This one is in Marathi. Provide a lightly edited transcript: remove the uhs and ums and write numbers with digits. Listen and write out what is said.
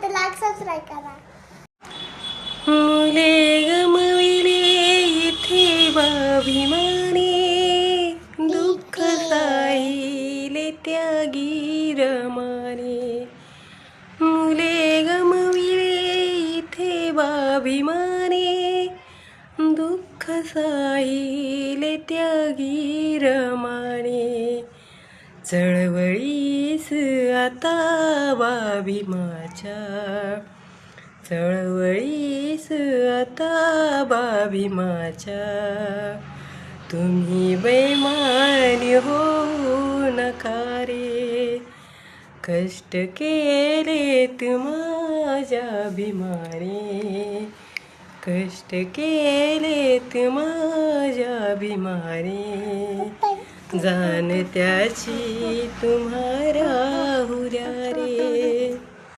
तर लाईक सबस्क्राईब करा. मुले गमविले इथे बाभिमाने, दुःख साहिले त्यागी रमाने. मुले गमविले इथे बाभिमाने, दुःख साहिले त्यागी रमाने. चळवळीस आता बाभिमाच्या, चळवळीस आता बाभिमाच्या. तुम्ही बैमानी होऊ नका रे, कष्ट केलेत माझ्या भीमाने, कष्ट केलेत माझ्या भीमाने. जाण त्याची तुम्हा